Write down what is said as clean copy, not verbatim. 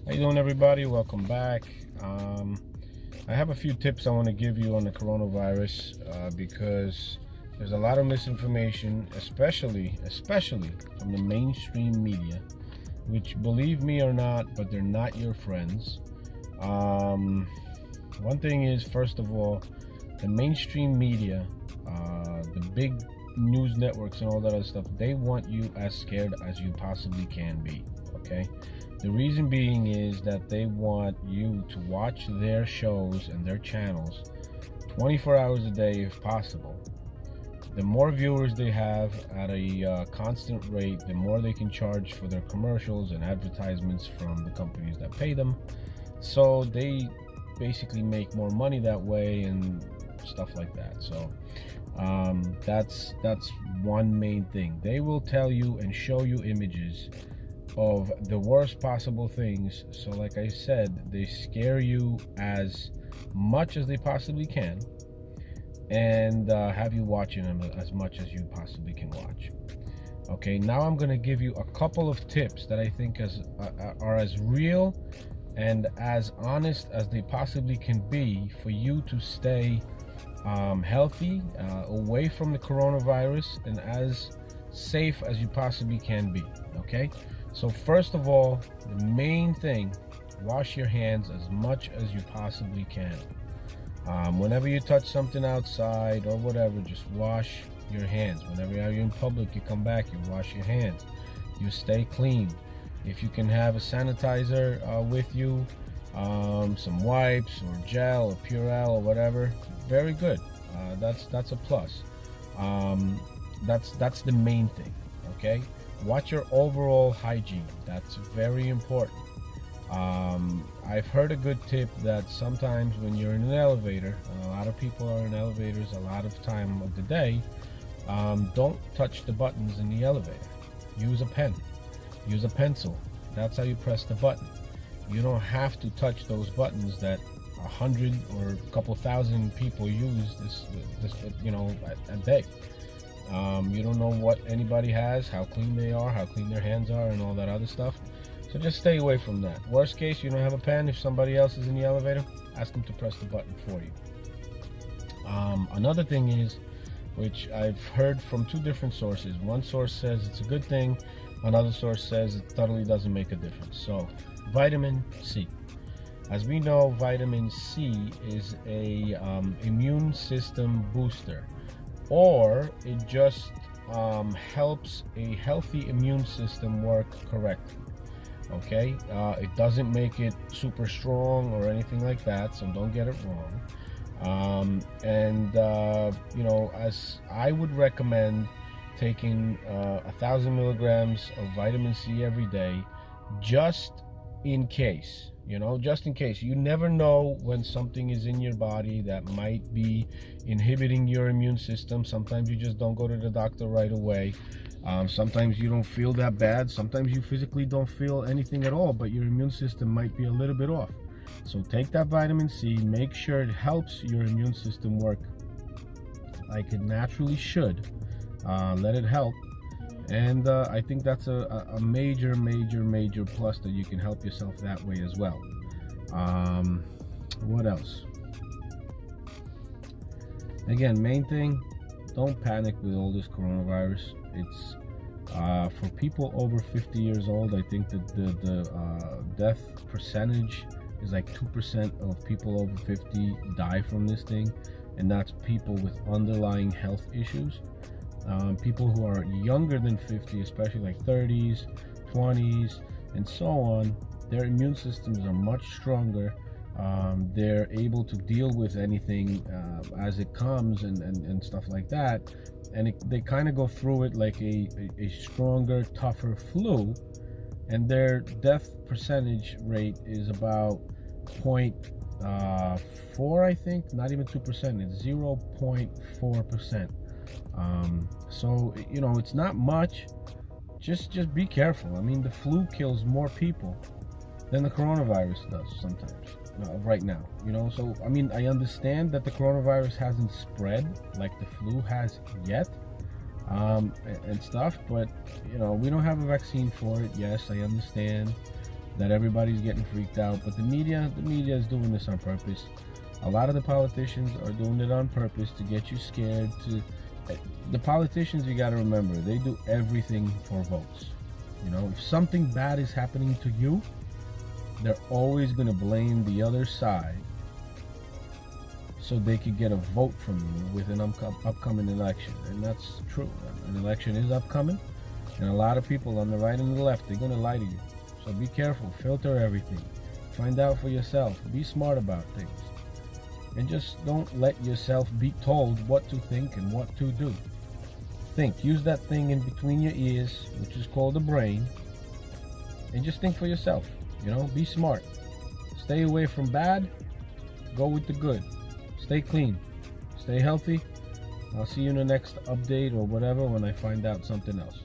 How you doing, everybody? Welcome back. I have a few tips I want to give you on the coronavirus because there's a lot of misinformation, especially from the mainstream media, which, believe me or not, but they're not your friends. One thing is, first of all, the mainstream media, the big news networks and all that other stuff, they want you as scared as you possibly can be. Okay. The reason being is that they want you to watch their shows and their channels 24 hours a day if possible. The more viewers they have at a constant rate, the more they can charge for their commercials and advertisements from the companies that pay them. So they basically make more money that way and stuff like that. So that's one main thing. They will tell you and show you images of the worst possible things. So like I said, they scare you as much as they possibly can and have you watching them as much as you possibly can watch. Okay, now I'm going to give you a couple of tips that I think are as real and as honest as they possibly can be for you to stay healthy, away from the coronavirus, and as safe as you possibly can be. Okay, so first of all, the main thing, wash your hands as much as you possibly can. Whenever you touch something outside or whatever, just wash your hands. Whenever you're in public, you come back, you wash your hands. You stay clean. If you can have a sanitizer with you, some wipes or gel or Purell or whatever, very good. That's a plus. That's the main thing. Okay, watch your overall hygiene. That's very important. I've heard a good tip that sometimes when you're in an elevator, and a lot of people are in elevators a lot of time of the day, don't touch the buttons in the elevator. Use a pen, use a pencil. That's how you press the button. You don't have to touch those buttons that 100 or a couple thousand people use this a day. You don't know what anybody has, how clean they are, how clean their hands are, and all that other stuff. So just stay away from that. Worst case, you don't have a pen. If somebody else is in the elevator, ask them to press the button for you. Another thing is, which I've heard from two different sources. One source says it's a good thing. Another source says it totally doesn't make a difference. So, vitamin C. As we know, vitamin C is a immune system booster, or it just helps a healthy immune system work correctly. Okay, it doesn't make it super strong or anything like that, so don't get it wrong. As I would recommend taking 1,000 milligrams of vitamin C every day, just in case. Just in case. You never know when something is in your body that might be inhibiting your immune system. Sometimes you just don't go to the doctor right away. Sometimes you don't feel that bad. Sometimes you physically don't feel anything at all, but your immune system might be a little bit off. So take that vitamin C, make sure it helps your immune system work like it naturally should. Let it help. And I think that's a major plus, that you can help yourself that way as well. What else? Again, main thing, don't panic with all this coronavirus. It's for people over 50 years old. I think that the death percentage is like 2% of people over 50 die from this thing, and that's people with underlying health issues. People who are younger than 50, especially like 30s, 20s, and so on, their immune systems are much stronger. They're able to deal with anything as it comes and stuff like that. And they kind of go through it like a stronger, tougher flu. And their death percentage rate is about 0.4, I think, not even 2%. It's 0.4%. So it's not much. Just be careful. I mean, the flu kills more people than the coronavirus does sometimes right now. So I mean, I understand that the coronavirus hasn't spread like the flu has yet, and stuff, but we don't have a vaccine for it. Yes, I understand that everybody's getting freaked out. But the media is doing this on purpose. A lot of the politicians are doing it on purpose to get you scared. The politicians, you got to remember, they do everything for votes. You know, if something bad is happening to you, they're always going to blame the other side so they could get a vote from you with an upcoming election. And that's true. An election is upcoming, and a lot of people on the right and the left, they're going to lie to you. So be careful, filter everything, find out for yourself, be smart about things, and just don't let yourself be told what to think and what to do. Think, use that thing in between your ears, which is called the brain, and just think for yourself. You know, be smart. Stay away from bad, go with the good. Stay clean, stay healthy. I'll see you in the next update or whatever when I find out something else.